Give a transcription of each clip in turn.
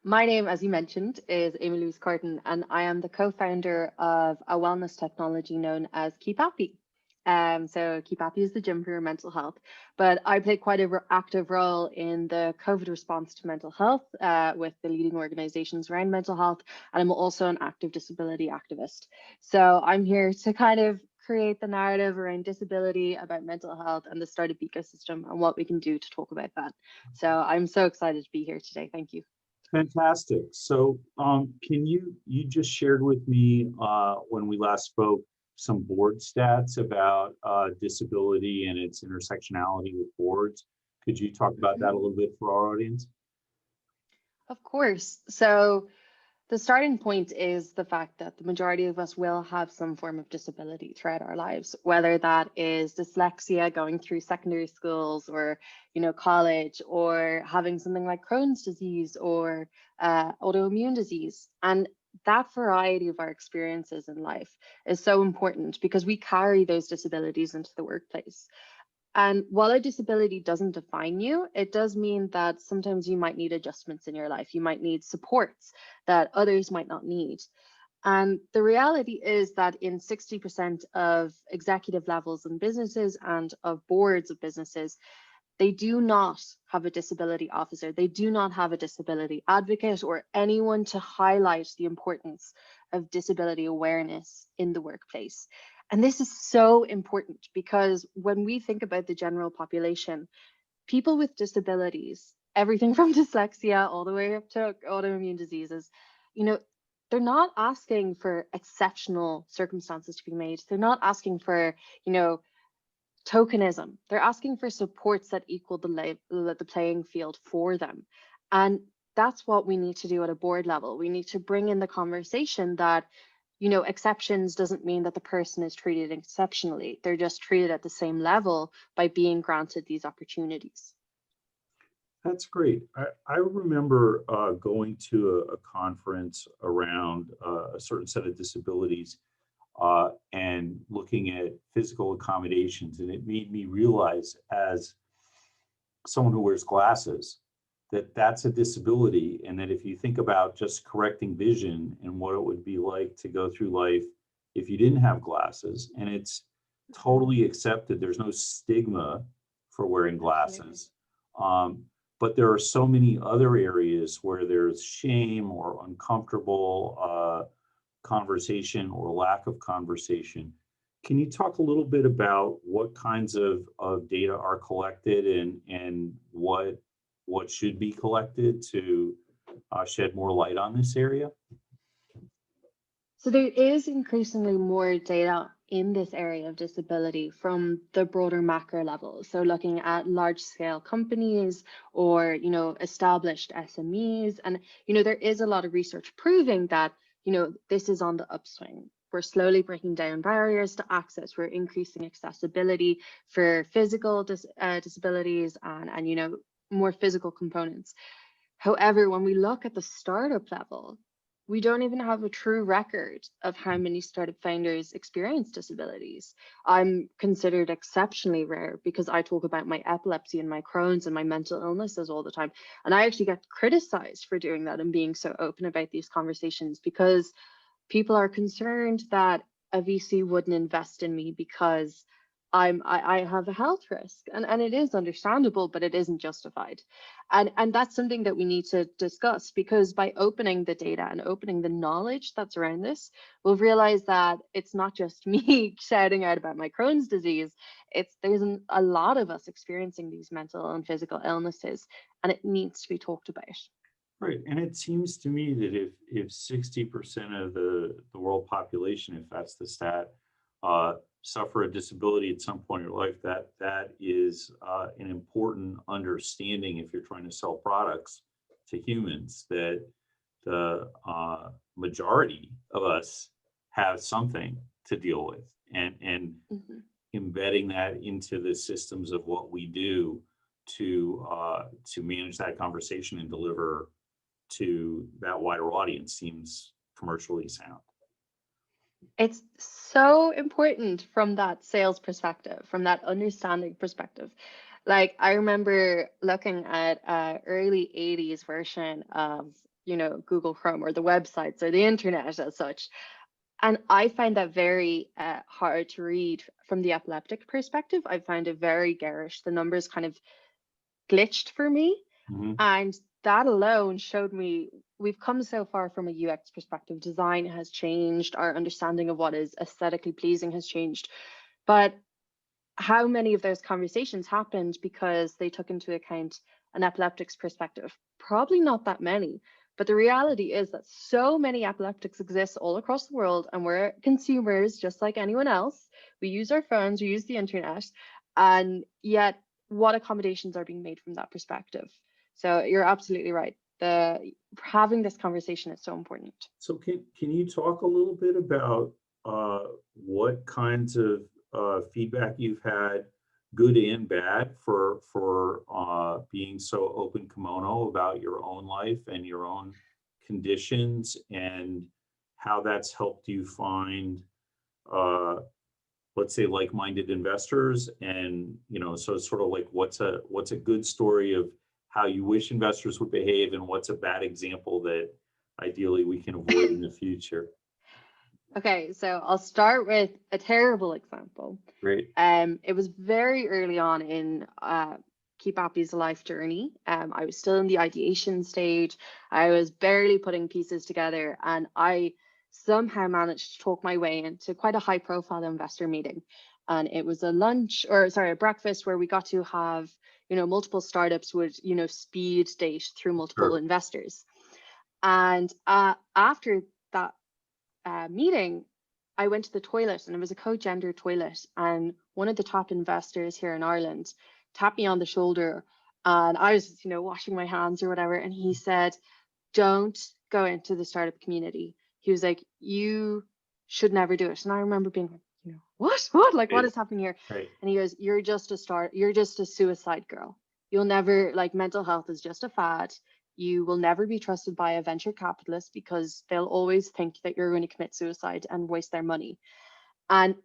My name, as you mentioned, is Aimée-Louise Carton, and I am the co-founder of a wellness technology known as KeepAppy. So KeepAppy is the gym for your mental health, but I play quite an active role in the COVID response to mental health with the leading organizations around mental health, and I'm also an active disability activist. So I'm here to kind of create the narrative around disability, about mental health, and the startup ecosystem, and what we can do to talk about that. So I'm so excited to be here today. Thank you. Fantastic. So you just shared with me when we last spoke some board stats about disability and its intersectionality with boards. Could you talk about that a little bit for our audience? Of course. So the starting point is the fact that the majority of us will have some form of disability throughout our lives, whether that is dyslexia going through secondary schools or, college, or having something like Crohn's disease or autoimmune disease. And that variety of our experiences in life is so important because we carry those disabilities into the workplace. And while a disability doesn't define you, it does mean that sometimes you might need adjustments in your life. You might need supports that others might not need. And the reality is that in 60% of executive levels in businesses and of boards of businesses, they do not have a disability officer. They do not have a disability advocate or anyone to highlight the importance of disability awareness in the workplace. And this is so important because when we think about the general population, people with disabilities, everything from dyslexia all the way up to autoimmune diseases, they're not asking for exceptional circumstances to be made. They're not asking for, tokenism. They're asking for supports that equal the playing field for them. And that's what we need to do at a board level. We need to bring in the conversation that exceptions doesn't mean that the person is treated exceptionally. They're just treated at the same level by being granted these opportunities. That's great. I remember going to a conference around a certain set of disabilities and looking at physical accommodations, and it made me realize, as someone who wears glasses, that that's a disability, and that if you think about just correcting vision and what it would be like to go through life if you didn't have glasses, and it's totally accepted. There's no stigma for wearing glasses. But there are so many other areas where there's shame or uncomfortable conversation or lack of conversation. Can you talk a little bit about what kinds of data are collected and what should be collected to shed more light on this area? So there is increasingly more data in this area of disability from the broader macro level. So looking at large scale companies or, established SMEs. And, there is a lot of research proving that, this is on the upswing. We're slowly breaking down barriers to access. We're increasing accessibility for physical disabilities and, more physical components. However, when we look at the startup level, we don't even have a true record of how many startup founders experience disabilities. I'm considered exceptionally rare because I talk about my epilepsy and my Crohn's and my mental illnesses all the time. And I actually get criticized for doing that and being so open about these conversations because people are concerned that a VC wouldn't invest in me because I have a health risk, and it is understandable, but it isn't justified. And that's something that we need to discuss, because by opening the data and opening the knowledge that's around this, we'll realize that it's not just me shouting out about my Crohn's disease. There's a lot of us experiencing these mental and physical illnesses, and it needs to be talked about. Right, and it seems to me that if 60% of the world population, if that's the stat, suffer a disability at some point in your life, that is an important understanding if you're trying to sell products to humans, that the majority of us have something to deal with, and embedding that into the systems of what we do to manage that conversation and deliver to that wider audience seems commercially sound. It's so important from that sales perspective, from that understanding perspective. Like, I remember looking at early 80s version of Google Chrome or the websites or the internet as such. And I find that very hard to read from the epileptic perspective. I find it very garish. The numbers kind of glitched for me. And that alone showed me we've come so far from a UX perspective. Design has changed. Our understanding of what is aesthetically pleasing has changed. But how many of those conversations happened because they took into account an epileptic's perspective? Probably not that many. But the reality is that so many epileptics exist all across the world, and we're consumers just like anyone else. We use our phones, we use the internet, and yet what accommodations are being made from that perspective? So you're absolutely right. Having this conversation is so important. So can you talk a little bit about what kinds of feedback you've had, good and bad, for being so open kimono about your own life and your own conditions, and how that's helped you find, let's say, like-minded investors? And so it's sort of like, what's a good story of how you wish investors would behave, and what's a bad example that ideally we can avoid in the future? Okay, so I'll start with a terrible example. Great. It was very early on in KeepAppy's life journey. I was still in the ideation stage. I was barely putting pieces together, and I somehow managed to talk my way into quite a high-profile investor meeting. And it was a breakfast where we got to have, multiple startups would, speed date through multiple investors. And after that meeting, I went to the toilet, and it was a co-gender toilet, and one of the top investors here in Ireland tapped me on the shoulder, and I was, washing my hands or whatever, and he said, "Don't go into the startup community." He was like, "You should never do it." And I remember being like, what? Like, what is happening here? Right. And he goes, you're just a suicide girl. You'll never, mental health is just a fad. You will never be trusted by a venture capitalist because they'll always think that you're going to commit suicide and waste their money. And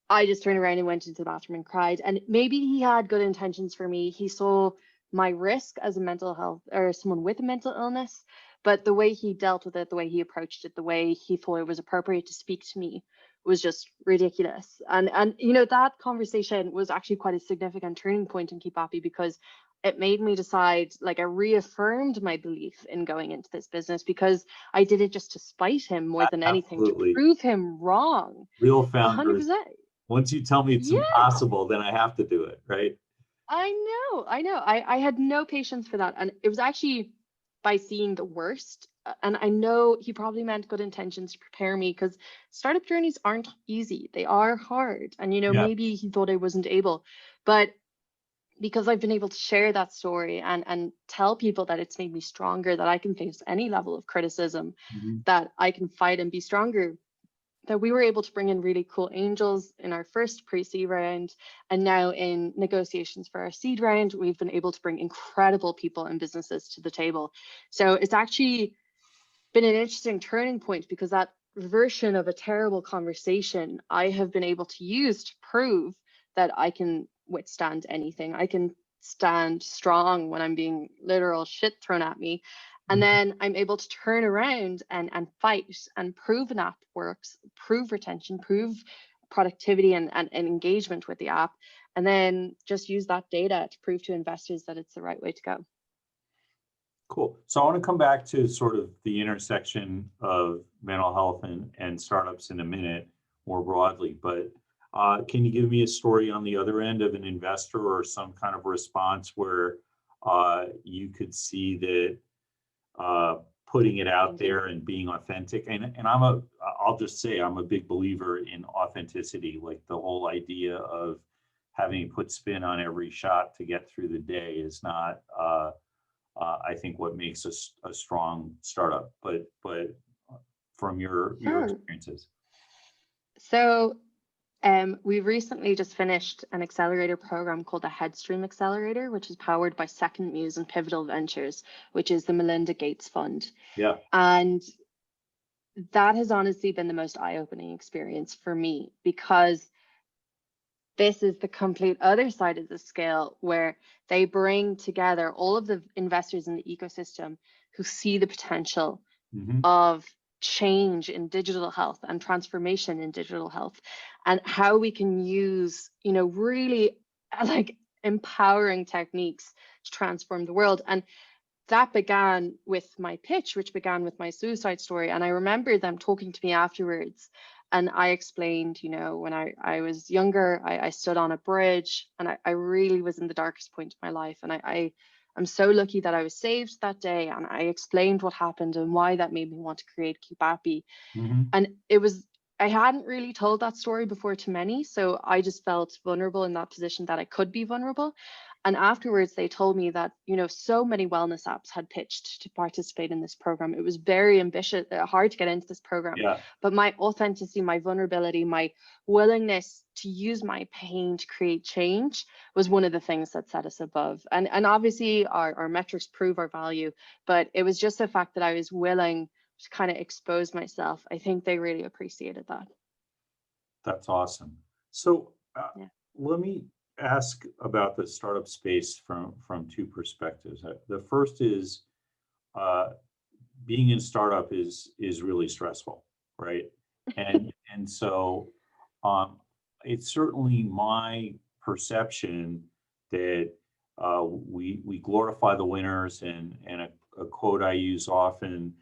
I just turned around and went into the bathroom and cried. And maybe he had good intentions for me. He saw my risk as a mental health or someone with a mental illness, but the way he dealt with it, the way he approached it, the way he thought it was appropriate to speak to me was just ridiculous. And that conversation was actually quite a significant turning point in KeepAppy, because it made me decide, it reaffirmed my belief in going into this business, because I did it just to spite him more than anything, Absolutely. to prove him wrong. Real founders. 100%. Once you tell me it's impossible, then I have to do it, right? I know. I had no patience for that. And it was actually by seeing the worst. And I know he probably meant good intentions to prepare me, because startup journeys aren't easy. They are hard. And, maybe he thought I wasn't able. But because I've been able to share that story and tell people that it's made me stronger, that I can face any level of criticism, that I can fight and be stronger, that we were able to bring in really cool angels in our first pre-seed round. And now in negotiations for our seed round, we've been able to bring incredible people and businesses to the table. So it's actually been an interesting turning point, because that version of a terrible conversation I have been able to use to prove that I can withstand anything. I can stand strong when I'm being literal shit thrown at me. And then I'm able to turn around and fight and prove an app works, prove retention, prove productivity and engagement with the app, and then just use that data to prove to investors that it's the right way to go. Cool. So I want to come back to sort of the intersection of mental health and startups in a minute, more broadly. But can you give me a story on the other end of an investor, or some kind of response where you could see that putting it out there and being authentic? And I'll just say, I'm a big believer in authenticity. Like, the whole idea of having to put spin on every shot to get through the day is not, I think, what makes a strong startup. But from your experiences. So we've recently just finished an accelerator program called the Headstream Accelerator, which is powered by Second Muse and Pivotal Ventures, which is the Melinda Gates Fund. Yeah. And that has honestly been the most eye-opening experience for me, because this is the complete other side of the scale, where they bring together all of the investors in the ecosystem who see the potential Mm-hmm. of change in digital health and transformation in digital health, and how we can use, really like empowering techniques to transform the world. And that began with my pitch, which began with my suicide story. And I remember them talking to me afterwards. And I explained, when I was younger, I stood on a bridge, and I really was in the darkest point of my life. And I'm so lucky that I was saved that day. And I explained what happened and why that made me want to create KeepAppy. Mm-hmm. And I hadn't really told that story before to many. So I just felt vulnerable in that position, that I could be vulnerable. And afterwards, they told me that, so many wellness apps had pitched to participate in this program. It was very ambitious, hard to get into this program. Yeah. But my authenticity, my vulnerability, my willingness to use my pain to create change was one of the things that set us above. And obviously, our metrics prove our value. But it was just the fact that I was willing to kind of expose myself. I think they really appreciated that. That's awesome. So Yeah. let me ask about the startup space from two perspectives. The first is uh, being in startup is really stressful, right? And so it's certainly my perception that we glorify the winners, and a quote I use often,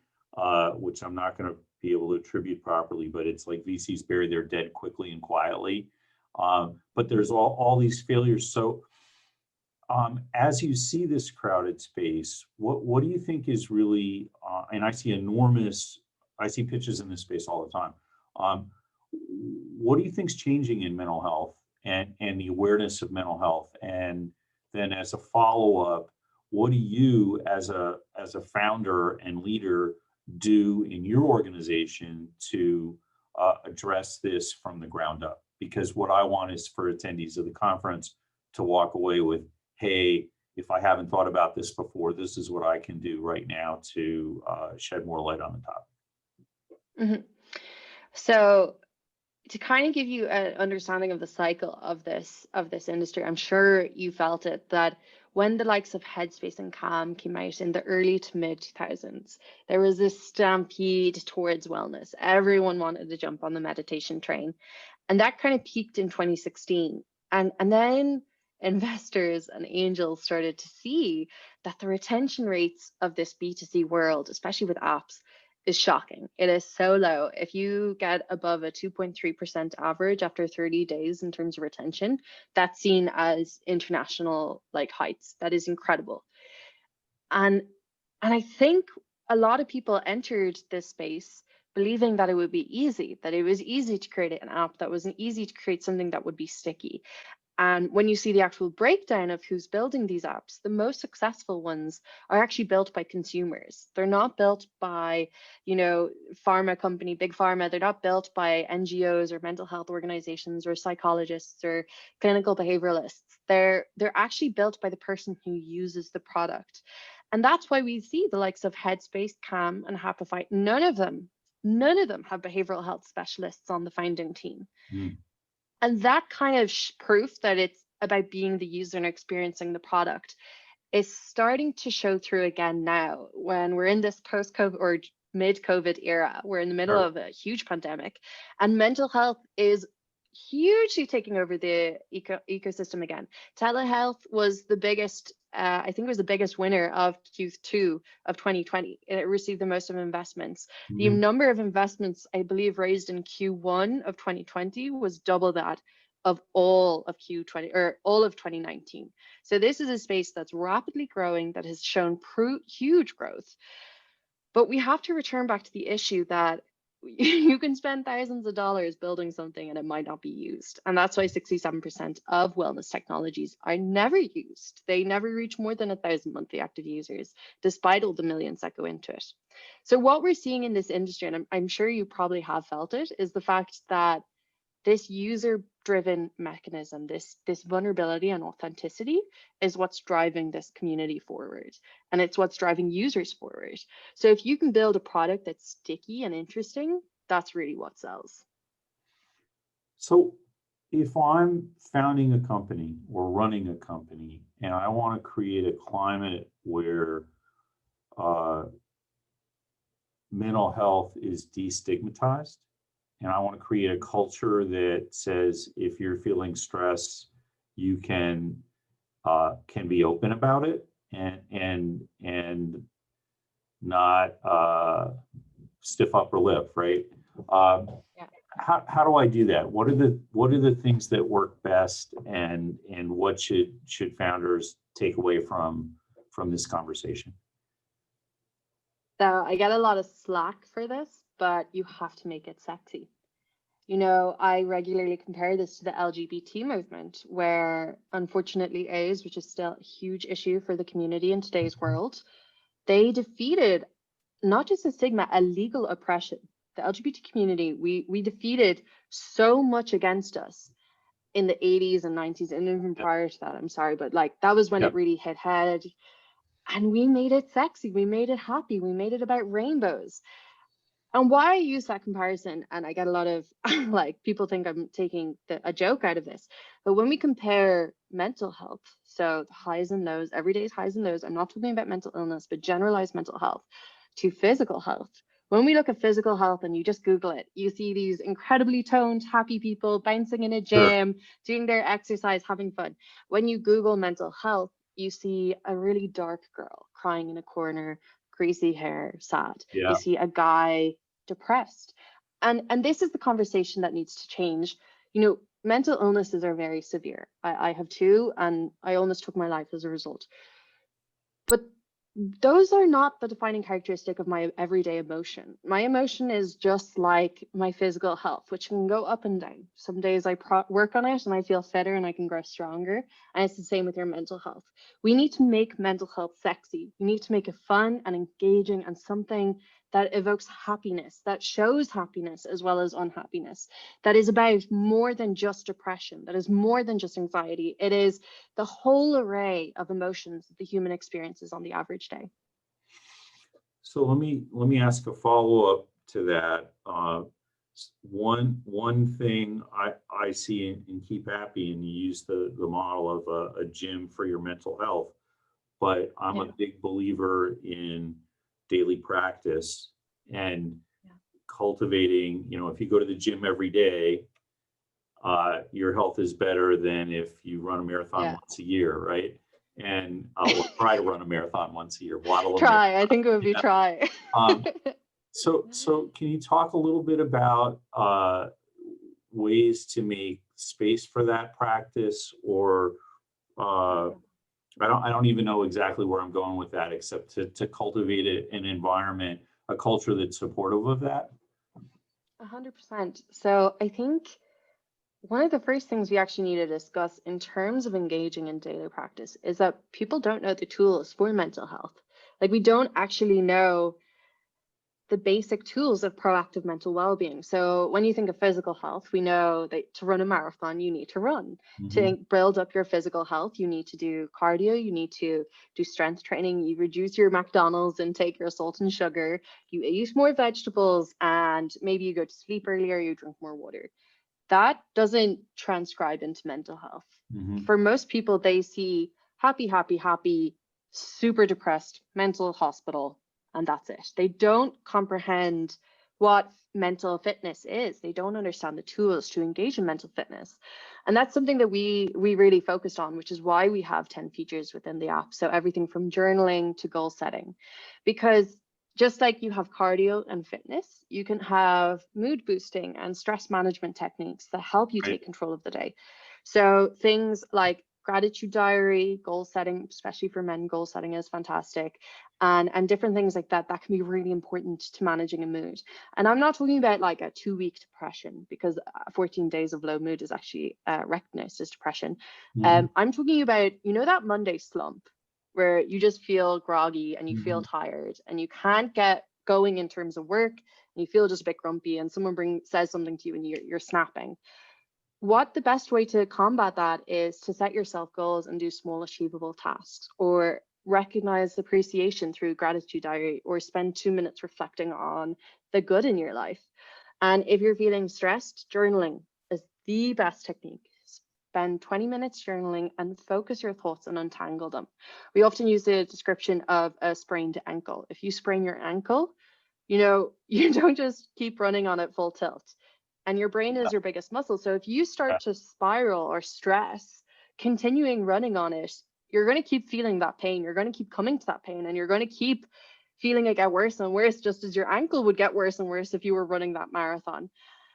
which I'm not going to be able to attribute properly, but it's like VCs bury their dead quickly and quietly. But there's all these failures. So as you see this crowded space, what do you think is really, and I see pitches in this space all the time. What do you think is changing in mental health and the awareness of mental health? And then as a follow-up, what do you as a founder and leader do in your organization to address this from the ground up? Because what I want is for attendees of the conference to walk away with, hey, if I haven't thought about this before, this is what I can do right now to shed more light on the topic. Mm-hmm. So to kind of give you an understanding of the cycle of this industry, I'm sure you felt it, that when the likes of Headspace and Calm came out in the early to mid 2000s, there was this stampede towards wellness. Everyone wanted to jump on the meditation train. And that kind of peaked in 2016. And then investors and angels started to see that the retention rates of this B2C world, especially with apps, is shocking. It is so low. If you get above a 2.3% average after 30 days in terms of retention, that's seen as international heights. That is incredible. And I think a lot of people entered this space believing that it would be easy, that it was easy to create an app, that wasn't easy to create something that would be sticky. And when you see the actual breakdown of who's building these apps, the most successful ones are actually built by consumers. They're not built by, pharma company, big pharma. They're not built by NGOs or mental health organizations or psychologists or clinical behavioralists. They're actually built by the person who uses the product. And that's why we see the likes of Headspace, Calm, and Happify. None of them have behavioral health specialists on the founding team. Mm. And that kind of proof that it's about being the user and experiencing the product is starting to show through again now when we're in this post-COVID or mid-COVID era. We're in the middle Sure. of a huge pandemic, and mental health is hugely taking over the ecosystem again. Telehealth was the biggest, I think it was the biggest winner of Q2 of 2020. It received the most of investments. The Mm-hmm. number of investments, I believe, raised in Q1 of 2020 was double that of all of Q20 or all of 2019. So this is a space that's rapidly growing, that has shown huge growth. But we have to return back to the issue that you can spend thousands of dollars building something and it might not be used. And that's why 67% of wellness technologies are never used. They never reach more than 1,000 monthly active users, despite all the millions that go into it. So what we're seeing in this industry, and I'm sure you probably have felt it, is the fact that this user-driven mechanism, this vulnerability and authenticity is what's driving this community forward, and it's what's driving users forward. So if you can build a product that's sticky and interesting, that's really what sells. So if I'm founding a company or running a company and I want to create a climate where mental health is destigmatized. And I want to create a culture that says if you're feeling stress, you can be open about it and not stiff upper lip, right? Yeah. How do I do that? What are the things that work best, and what should founders take away from this conversation? So I get a lot of slack for this, but you have to make it sexy. You know, I regularly compare this to the LGBT movement, where unfortunately AIDS, which is still a huge issue for the community in today's world, they defeated not just a stigma, a legal oppression. The LGBT community, we defeated so much against us in the 80s and 90s, and even Yep. prior to that, I'm sorry, but like that was when it Yep. really hit head. And we made it sexy, we made it happy, we made it about rainbows. And why I use that comparison, and I get a lot of like people think I'm taking a joke out of this, but when we compare mental health, so the highs and lows, everyday's highs and lows, I'm not talking about mental illness, but generalized mental health, to physical health. When we look at physical health and you just Google it, you see these incredibly toned, happy people bouncing in a Sure. gym, doing their exercise, having fun. When you Google mental health, you see a really dark girl crying in a corner, greasy hair, sad. Yeah. You see a guy depressed. And this is the conversation that needs to change. You know, mental illnesses are very severe. I have two, and I almost took my life as a result. But those are not the defining characteristic of my everyday emotion. My emotion is just like my physical health, which can go up and down. Some days I work on it and I feel fitter and I can grow stronger. And it's the same with your mental health. We need to make mental health sexy. We need to make it fun and engaging and something that evokes happiness, that shows happiness as well as unhappiness, that is about more than just depression, that is more than just anxiety. It is the whole array of emotions that the human experiences on the average day. So let me ask a follow-up to that. One thing I see in KeepAppy, and you use the model of a gym for your mental health, but I'm a big believer in daily practice and cultivating. You know, if you go to the gym every day, your health is better than if you run a marathon once a year, right? And or try to run a marathon once a year. Try, I think it would be try. So can you talk a little bit about ways to make space for that practice, or I don't even know exactly where I'm going with that, except to cultivate an environment, a culture that's supportive of that? 100%. So I think one of the first things we actually need to discuss in terms of engaging in daily practice is that people don't know the tools for mental health. Like, we don't actually know the basic tools of proactive mental well-being. So when you think of physical health, we know that to run a marathon, you need to run. To build up your physical health, you need to do cardio, you need to do strength training, you reduce your McDonald's and take your salt and sugar, you eat more vegetables, and maybe you go to sleep earlier, you drink more water. That doesn't transcribe into mental health. For most people, they see happy, happy, happy, super depressed, mental hospital, and that's it. They don't comprehend what mental fitness is. They don't understand the tools to engage in mental fitness. And that's something that we really focused on, which is why we have 10 features within the app. So everything from journaling to goal setting, because just like you have cardio and fitness, you can have mood boosting and stress management techniques that help you take control of the day. So things like gratitude diary, goal setting, especially for men, goal setting is fantastic. And different things like that can be really important to managing a mood. And I'm not talking about like a 2-week depression, because 14 days of low mood is actually recognized as depression. I'm talking about, you know, that Monday slump where you just feel groggy and you feel tired and you can't get going in terms of work, and you feel just a bit grumpy, and someone says something to you and you're snapping. What the best way to combat that is to set yourself goals and do small achievable tasks, or recognize appreciation through gratitude diary, or spend 2 minutes reflecting on the good in your life. And if you're feeling stressed, journaling is the best technique. Spend 20 minutes journaling and focus your thoughts and untangle them. We often use the description of a sprained ankle. If you sprain your ankle, you don't just keep running on at full tilt. And your brain is your biggest muscle. So if you start to spiral or stress, continuing running on it, you're going to keep feeling that pain. You're going to keep coming to that pain, and you're going to keep feeling it get worse and worse, just as your ankle would get worse and worse if you were running that marathon.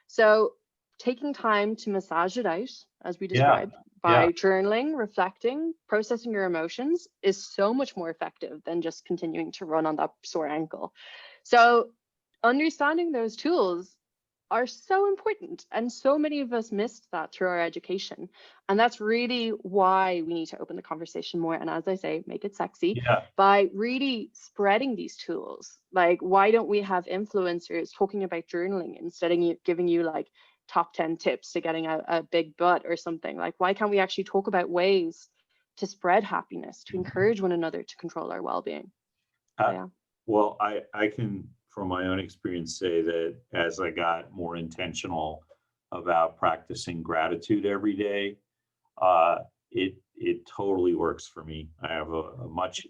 So taking time to massage it out, as we described, by journaling, reflecting, processing your emotions is so much more effective than just continuing to run on that sore ankle. So understanding those tools are so important, and so many of us missed that through our education, and that's really why we need to open the conversation more, and as I say, make it sexy by really spreading these tools. Like, why don't we have influencers talking about journaling instead of giving you like top 10 tips to getting a big butt or something? Like, why can't we actually talk about ways to spread happiness, to encourage one another to control our well-being? Well, I can, from my own experience, say that as I got more intentional about practicing gratitude every day, it totally works for me. I have a much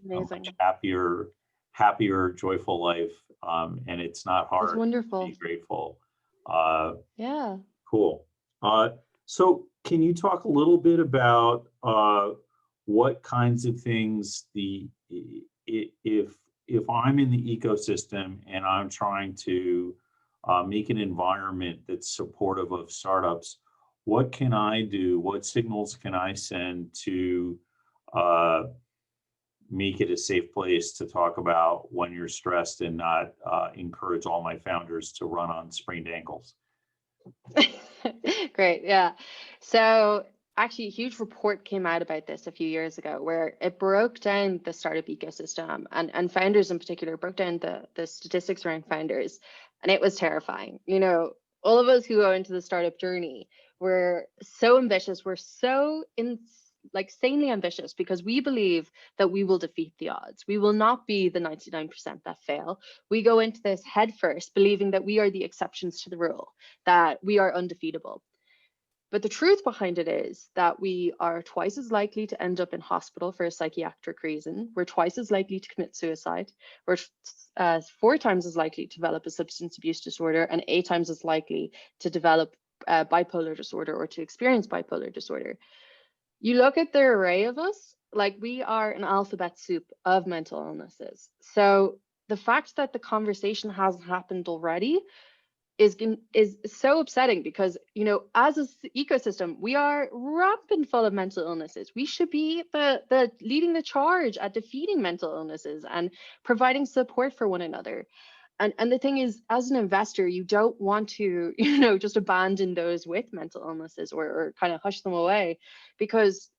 happier, joyful life, and it's not hard to be grateful. Cool. So can you talk a little bit about what kinds of things if I'm in the ecosystem and I'm trying to make an environment that's supportive of startups, what can I do? What signals can I send to make it a safe place to talk about when you're stressed, and not encourage all my founders to run on sprained ankles? Great. Yeah. So actually, a huge report came out about this a few years ago, where it broke down the startup ecosystem, and founders in particular, broke down the statistics around founders. And it was terrifying. All of us who go into the startup journey, we're so ambitious. We're so insanely ambitious, because we believe that we will defeat the odds. We will not be the 99% that fail. We go into this head first, believing that we are the exceptions to the rule, that we are undefeatable. But the truth behind it is that we are twice as likely to end up in hospital for a psychiatric reason. We're twice as likely to commit suicide. We're 4 times as likely to develop a substance abuse disorder, and 8 times as likely to develop bipolar disorder, or to experience bipolar disorder. You look at the array of us, like, we are an alphabet soup of mental illnesses. So the fact that the conversation hasn't happened already is so upsetting, because as an ecosystem, we are rampant full of mental illnesses. We should be the leading the charge at defeating mental illnesses and providing support for one another. And the thing is, as an investor, you don't want to just abandon those with mental illnesses, or kind of hush them away, because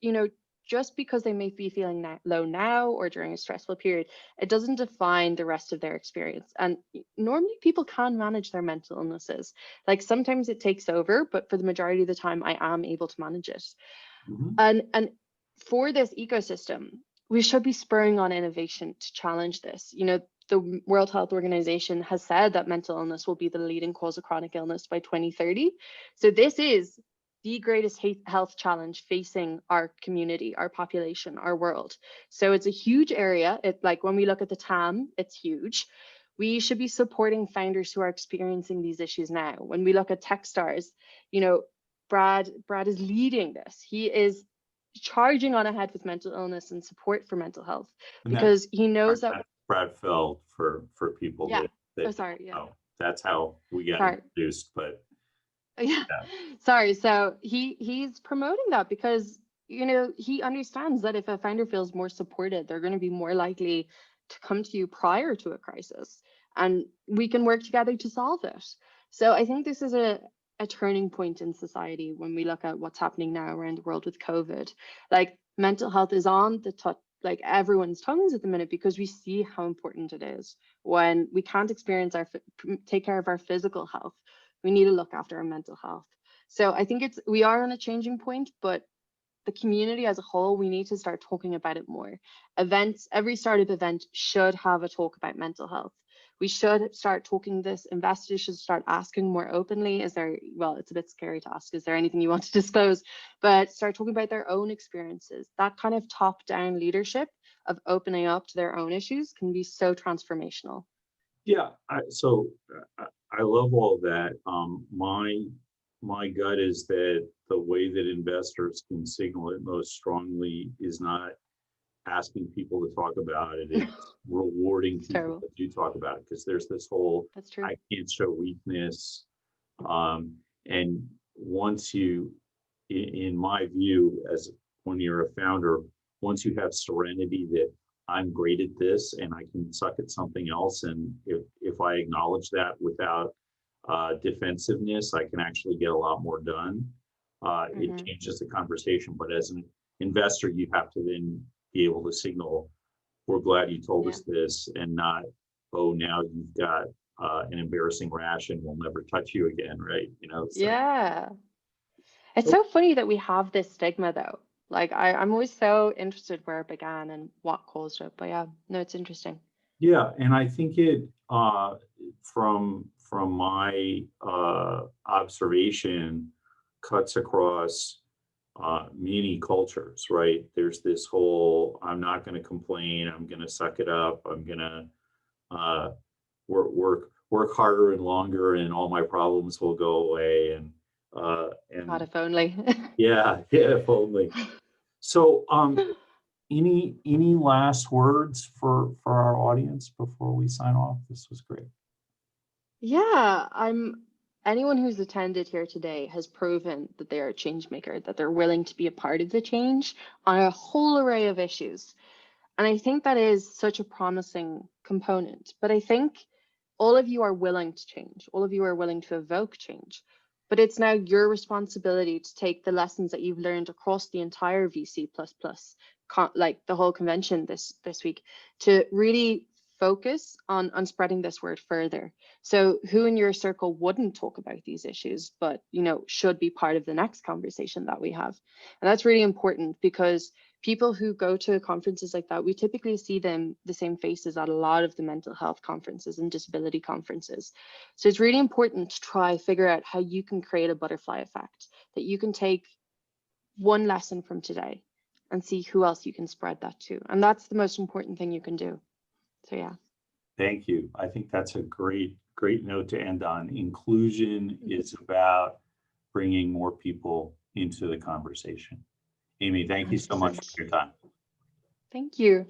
just because they may be feeling low now or during a stressful period, it doesn't define the rest of their experience. And normally people can manage their mental illnesses. Like, sometimes it takes over, but for the majority of the time, I am able to manage it. And for this ecosystem, we should be spurring on innovation to challenge this. The World Health Organization has said that mental illness will be the leading cause of chronic illness by 2030. So this is the greatest health challenge facing our community, our population, our world. So it's a huge area. When we look at the TAM, it's huge. We should be supporting founders who are experiencing these issues now. When we look at Techstars, Brad is leading this. He is charging on ahead with mental illness and support for mental health, because he knows that Brad Feld, for people that that's how we get introduced, but sorry. So he's promoting that because he understands that if a founder feels more supported, they're going to be more likely to come to you prior to a crisis, and we can work together to solve it. So I think this is a turning point in society when we look at what's happening now around the world with COVID. Like, mental health is on the everyone's tongues at the minute, because we see how important it is. When we can't take care of our physical health, we need to look after our mental health. So I think we are on a changing point, but the community as a whole, we need to start talking about it more. Every startup event should have a talk about mental health. We should start talking this. Investors should start asking more openly. It's a bit scary to ask, is there anything you want to disclose? But start talking about their own experiences. That kind of top-down leadership of opening up to their own issues can be so transformational. Yeah, I love all of that. My gut is that the way that investors can signal it most strongly is not asking people to talk about it. It's rewarding It's people terrible. that do talk about it, because there's this whole That's true. I can't show weakness. And once you, in my view, as when you're a founder, once you have serenity that I'm great at this and I can suck at something else, and if I acknowledge that without defensiveness, I can actually get a lot more done. It Hmm. changes the conversation. But as an investor, you have to then be able to signal, we're glad you told Yeah. us this, and not, oh, now you've got an embarrassing rash and we'll never touch you again, right? So, Yeah. It's so so funny that we have this stigma though. Like I'm always so interested where it began and what caused it. But yeah, no, it's interesting. yeah, and I think it from my observation cuts across many cultures, right? There's this whole, I'm not going to complain, I'm going to suck it up, I'm going to uh, work harder and longer, and all my problems will go away. And God, if only. yeah, yeah, if only. So, any last words for our audience before we sign off? This was great. Yeah, anyone who's attended here today has proven that they are a change maker, that they're willing to be a part of the change on a whole array of issues. And I think that is such a promising component. But I think all of you are willing to change, all of you are willing to evoke change. But it's now your responsibility to take the lessons that you've learned across the entire VC like the whole convention this week, to really focus on spreading this word further. So who in your circle wouldn't talk about these issues, but should be part of the next conversation that we have. And that's really important, because people who go to conferences like that, we typically see them the same faces at a lot of the mental health conferences and disability conferences. So it's really important to try figure out how you can create a butterfly effect, that you can take one lesson from today and see who else you can spread that to. And that's the most important thing you can do. So yeah. Thank you. I think that's a great note to end on. Inclusion Mhm. is about bringing more people into the conversation. Aimee, thank you so much 100%. for your time. Thank you.